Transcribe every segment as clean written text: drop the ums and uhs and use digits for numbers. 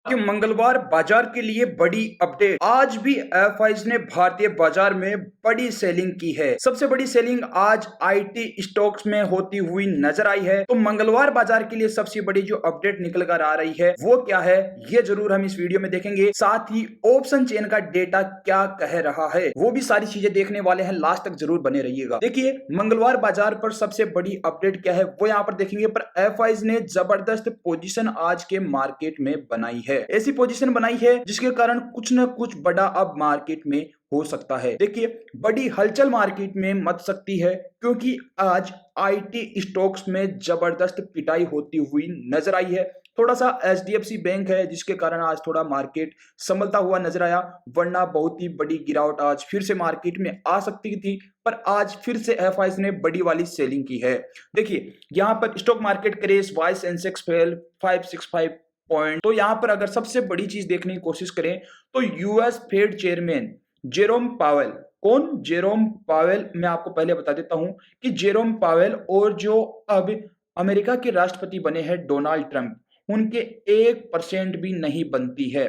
कि मंगलवार बाजार के लिए बड़ी अपडेट। आज भी एफआईज ने भारतीय बाजार में बड़ी सेलिंग की है। सबसे बड़ी सेलिंग आज आईटी स्टॉक्स में होती हुई नजर आई है। तो मंगलवार बाजार के लिए सबसे बड़ी जो अपडेट निकल कर आ रही है वो क्या है, ये जरूर हम इस वीडियो में देखेंगे। साथ ही ऑप्शन चेन का डेटा क्या कह रहा है वो भी सारी चीजें देखने वाले हैं। लास्ट तक जरूर बने रहिएगा। देखिए मंगलवार बाजार पर सबसे बड़ी अपडेट क्या है वो यहाँ पर देखेंगे। पर एफआईज ने जबरदस्त पोजीशन आज के मार्केट में बनाई है। ऐसी पोजीशन बनाई है जिसके कारण कुछ न कुछ बड़ा अब मार्केट में हो सकता है। देखिए बड़ी हलचल मार्केट में मच सकती है क्योंकि आज आईटी स्टॉक्स में जबरदस्त पिटाई होती हुई नजर आई है। थोड़ा सा एचडीएफसी बैंक है जिसके कारण आज थोड़ा मार्केट संभलता हुआ नजर आया, वरना बहुत ही बड़ी गिरावट आज फिर से मार्केट में आ सकती थी। पर आज फिर से एफआईज ने बड़ी वाली सेलिंग की है। देखिए यहां पर stock market crash why Sensex fail 565 point. तो यहां पर अगर सबसे बड़ी चीज देखने की कोशिश करें तो US Fed chairman Jerome Powell, कौन जेरोम पावेल, मैं आपको पहले बता देता हूं कि जेरोम पावेल और जो अब अमेरिका के राष्ट्रपति बने हैं डोनाल्ड ट्रंप, उनके 1% भी नहीं बनती है।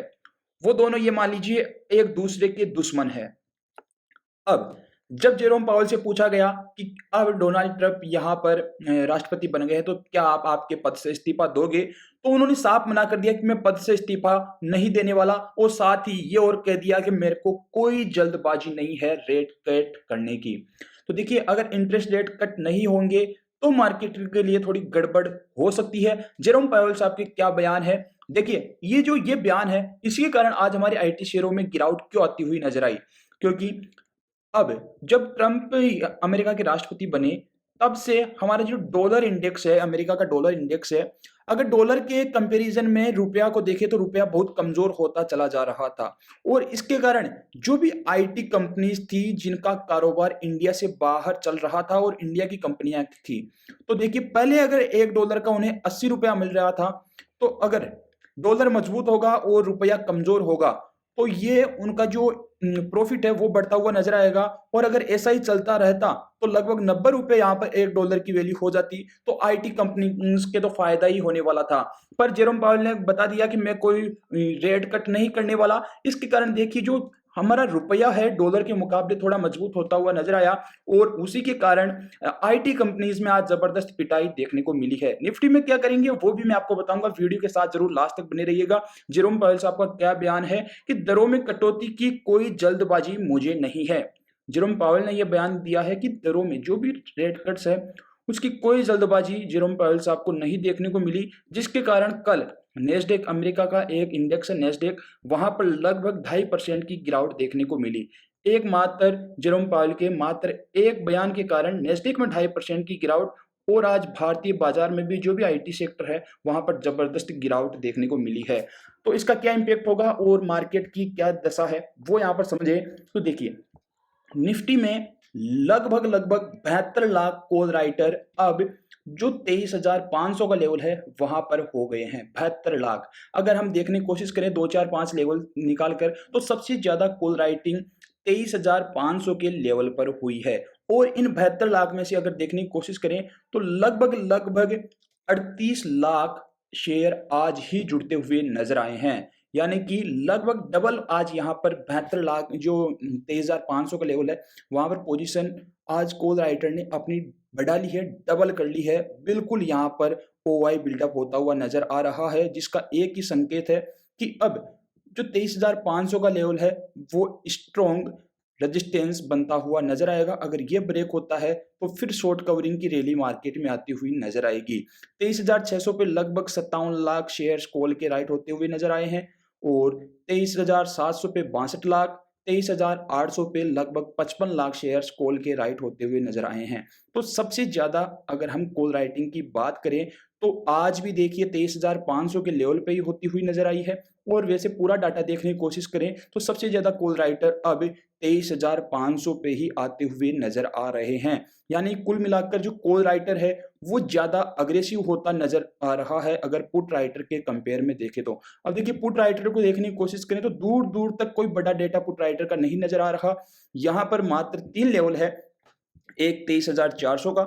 वो दोनों ये मान लीजिए एक दूसरे के दुश्मन है। अब जब जेरोम पावेल से पूछा गया कि अब डोनाल्ड ट्रंप यहाँ पर राष्ट्रपति बन गए हैं तो क्या आप आपके पद से इस्तीफा दोगे, तो उन्होंने साफ मना कर दिया कि मैं पद से इस्तीफा नहीं देने वाला। और साथ ही ये और कह दिया कि मेरे को कोई जल्दबाजी नहीं है रेट कट करने की। तो देखिए अगर इंटरेस्ट रेट कट नहीं होंगे तो मार्केट के लिए थोड़ी गड़बड़ हो सकती है। जेरोम पावेल साहब के क्या बयान है, देखिए ये बयान है, इसी कारण आज हमारे आईटी शेयरों में गिरावट क्यों आती हुई नजर आई। क्योंकि अब जब ट्रंप अमेरिका के राष्ट्रपति बने तब से हमारा जो डॉलर इंडेक्स है, अमेरिका का डॉलर इंडेक्स है, अगर डॉलर के कंपैरिजन में रुपया को देखें तो रुपया बहुत कमजोर होता चला जा रहा था। और इसके कारण जो भी आईटी कंपनीज थी जिनका कारोबार इंडिया से बाहर चल रहा था और इंडिया की कंपनियां थी, तो देखिए पहले अगर $1 का उन्हें 80 रुपया मिल रहा था, तो अगर डॉलर मजबूत होगा और रुपया कमजोर होगा तो ये उनका जो प्रॉफिट है वो बढ़ता हुआ नजर आएगा। और अगर ऐसा ही चलता रहता तो लगभग $90 यहाँ पर $1 की वैल्यू हो जाती, तो आईटी कंपनी के तो फायदा ही होने वाला था। पर जेरोम पावेल ने बता दिया कि मैं कोई रेट कट नहीं करने वाला। इसके कारण देखिए जो हमारा रुपया है डॉलर के मुकाबले थोड़ा मजबूत होता हुआ नजर आया। और उसी के कारण आईटी कंपनीज में आज जबरदस्त पिटाई देखने को मिली है। निफ्टी में क्या करेंगे वो भी मैं आपको बताऊंगा, वीडियो के साथ जरूर लास्ट तक बने रहिएगा। जेरोम पावेल साहब का क्या बयान है कि दरों में कटौती की कोई जल्दबाजी मुझे नहीं है। जेरोम पावेल ने यह बयान दिया है कि दरों में जो भी रेट कट्स है उसकी कोई जल्दबाजी जेरोम पावेल साहब को नहीं देखने को मिली, जिसके कारण कल नेस्डेक, अमेरिका का एक इंडेक्स है नेस्डेक, वहां पर लगभग 2.5% की गिरावट देखने को मिली। एक मात्र जेरोम पावेल के मात्र एक बयान के कारण नेस्डेक में 2.5% की गिरावट। और आज भारतीय बाजार में भी जो भी आईटी सेक्टर है वहां पर जबरदस्त गिरावट देखने को मिली है। तो इसका क्या इंपैक्ट होगा और मार्केट की क्या दशा है वो यहाँ पर समझे। तो देखिए निफ्टी में लगभग लगभग 72 लाख कॉल राइटर अब जो 23,500 का लेवल है वहां पर हो गए हैं। 72 लाख, अगर हम देखने की कोशिश करें 2 4 5 लेवल निकाल कर, तो सबसे ज्यादा कॉल राइटिंग 23,500 के लेवल पर हुई है। और इन 72 लाख में से अगर देखने की कोशिश करें तो लगभग लगभग 38 लाख शेयर आज ही जुड़ते हुए नजर आए हैं। यानी कि लगभग डबल आज यहाँ पर 72 लाख जो 23,500 का लेवल है वहां पर पोजीशन आज कॉल राइटर ने अपनी बढ़ा ली है, डबल कर ली है। बिल्कुल यहाँ पर ओवाई बिल्डअप होता हुआ नजर आ रहा है, जिसका एक ही संकेत है कि अब जो 23,500 का लेवल है वो स्ट्रॉन्ग रेजिस्टेंस बनता हुआ नजर आएगा। अगर ये ब्रेक होता है तो फिर शॉर्ट कवरिंग की रैली मार्केट में आती हुई नजर आएगी। 23,600 पे लगभग 57 लाख शेयर्स कॉल के राइट होते हुए नजर आए हैं। और 23,700 पे 62 लाख, 23,800 पे लगभग 55 लाख शेयर्स कॉल के राइट होते हुए नजर आए हैं। तो सबसे ज्यादा अगर हम कॉल राइटिंग की बात करें तो आज भी देखिए 23,500 के लेवल पे ही होती हुई नजर आई है। और वैसे पूरा डाटा देखने की कोशिश करें तो सबसे ज्यादा कॉल राइटर अब 23,500 पे ही आते हुए नजर आ रहे हैं। यानी कुल मिलाकर जो कॉल राइटर है वो ज्यादा अग्रेसिव होता नजर आ रहा है अगर पुट राइटर के कंपेयर में देखें तो। अब देखिए पुट राइटर को देखने की कोशिश करें तो दूर दूर तक कोई बड़ा डेटा पुट राइटर का नहीं नजर आ रहा। यहाँ पर मात्र 3 लेवल है, एक 23,400 का,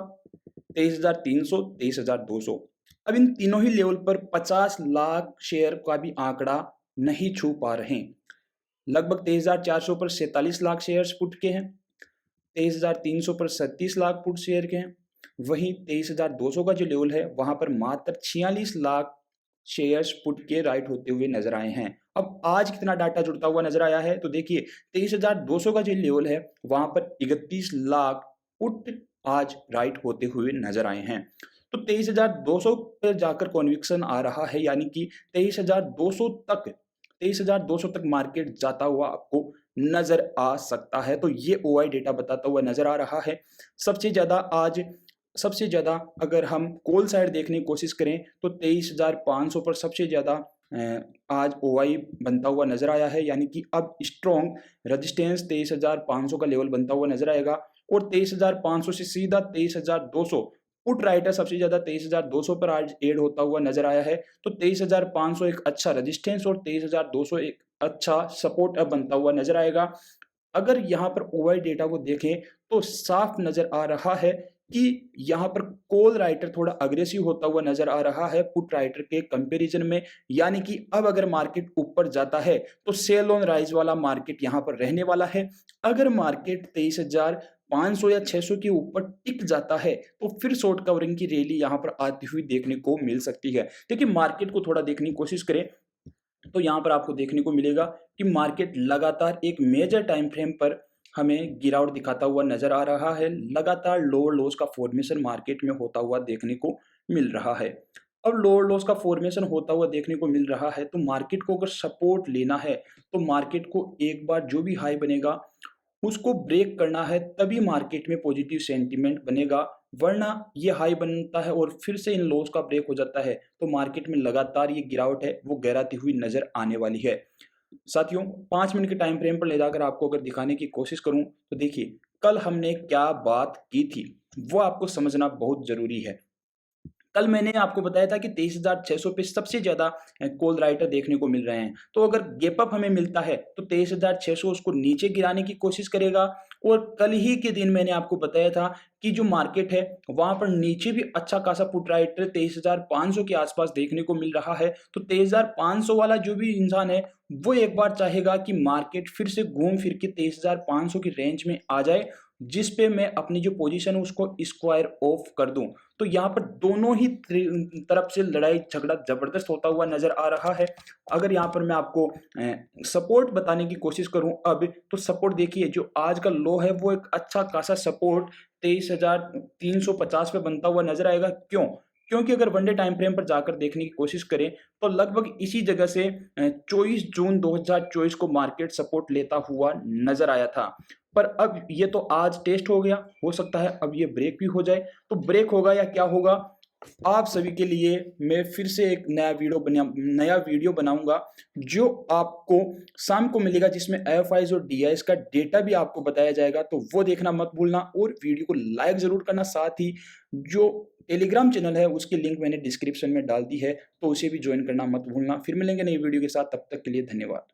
23,300, 23,200। अब इन तीनों ही लेवल पर 50 लाख शेयर का भी आंकड़ा नहीं छू पा रहे। लगभग 23,400 पर 47 लाख शेयर्स पुट के हैं, 23,300 पर 37 लाख पुट शेयर के हैं, वहीं 23,200 का जो लेवल है वहां पर मात्र 46 लाख शेयर्स पुट के राइट होते हुए नजर आए हैं। अब आज कितना डाटा जुड़ता हुआ नजर आया है तो देखिए 23,200 का जो लेवल है वहां पर 31 लाख पुट आज राइट होते हुए नजर आए हैं। तो 23,200 पर जाकर कॉन्विक्शन आ रहा है, यानी कि 23,200 तक मार्केट जाता हुआ आपको नजर आ सकता है। तो ये ओआई डेटा बताता हुआ नजर आ रहा है। सबसे ज़्यादा अगर हम कॉल साइड देखने की कोशिश करें तो 23,500 पर सबसे ज़्यादा आज ओआई बनता हुआ नजर आया है, यानी कि अब स्ट्रॉन्ग रेजिस्टेंस 23,500 का लेवल बनता हुआ नजर आएगा और 23,500 से सीधा 23,200 पुट राइटर सबसे ज्यादा 23,200 पर आज एड होता हुआ नजर आया है। तो 23,500 एक अच्छा रेजिस्टेंस और 23,200 एक अच्छा सपोर्ट अब बनता हुआ नजर आएगा। अगर यहाँ पर ओआई डेटा को देखें तो साफ नजर आ रहा है कि यहाँ पर कॉल राइटर थोड़ा अग्रेसिव होता हुआ नजर आ रहा है पुट राइटर के कंपैरिजन में, यानी कि अब अगर मार्केट ऊपर जाता है तो सेल ऑन राइज वाला मार्केट यहाँ पर रहने वाला है। अगर मार्केट 23,500 या 600 के ऊपर टिक जाता है तो फिर शॉर्ट कवरिंग की रैली यहाँ पर आती हुई देखने को मिल सकती है। देखिए मार्केट को थोड़ा देखने की कोशिश करें तो यहाँ पर आपको देखने को मिलेगा कि मार्केट लगातार एक मेजर टाइम फ्रेम पर हमें गिरावट दिखाता हुआ नजर आ रहा है। लगातार लोअर लोज का फॉर्मेशन मार्केट में होता हुआ देखने को मिल रहा है। अब लोअर लोज का फॉर्मेशन होता हुआ देखने को मिल रहा है तो मार्केट को अगर सपोर्ट लेना है तो मार्केट को एक बार जो भी हाई बनेगा उसको ब्रेक करना है, तभी मार्केट में पॉजिटिव सेंटीमेंट बनेगा। वरना ये हाई बनता है और फिर से इन लोस का ब्रेक हो जाता है तो मार्केट में लगातार ये गिरावट है वो गहराती हुई नजर आने वाली है। साथियों 5 मिनट के टाइम फ्रेम पर ले जाकर आपको अगर दिखाने की कोशिश करूं तो देखिए कल हमने क्या बात की थी वो आपको समझना बहुत जरूरी है। कल मैंने आपको बताया था कि 23,600 पे सबसे ज्यादा कॉल राइटर देखने को मिल रहे हैं। तो अगर गैप अप हमें मिलता है तो 23,600 उसको नीचे गिराने की कोशिश करेगा। और कल ही के दिन मैंने आपको बताया था कि जो मार्केट है वहां पर नीचे भी अच्छा खासा पुट राइटर 23,500 के आसपास देखने को मिल रहा है। तो 23,500 वाला जो भी इंसान है वो एक बार चाहेगा कि मार्केट फिर से घूम फिर के 23,500 की रेंज में आ जाए, जिस पे मैं अपनी जो पोजीशन है उसको स्क्वायर ऑफ कर दूं। तो यहाँ पर दोनों ही तरफ से लड़ाई झगड़ा जबरदस्त होता हुआ नजर आ रहा है। अगर यहाँ पर मैं आपको सपोर्ट बताने की कोशिश करूं अब तो सपोर्ट देखिए जो आज का लो है वो एक अच्छा खासा सपोर्ट 23,350 पे बनता हुआ नजर आएगा। क्यों? क्योंकि अगर वनडे टाइम फ्रेम पर जाकर देखने की कोशिश करें तो लगभग इसी जगह से 24 जून 2024 को मार्केट सपोर्ट लेता हुआ नजर आया था। पर अब ये तो आज टेस्ट हो गया, हो सकता है अब ये ब्रेक भी हो जाए। तो ब्रेक होगा या क्या होगा, आप सभी के लिए मैं फिर से एक नया वीडियो बनाऊंगा जो आपको शाम को मिलेगा, जिसमें एफआईज और डीआईएस का डेटा भी आपको बताया जाएगा। तो वो देखना मत भूलना और वीडियो को लाइक जरूर करना। साथ ही जो टेलीग्राम चैनल है उसकी लिंक मैंने डिस्क्रिप्शन में डाल दी है तो उसे भी ज्वाइन करना मत भूलना। फिर मिलेंगे नई वीडियो के साथ, तब तक के लिए धन्यवाद।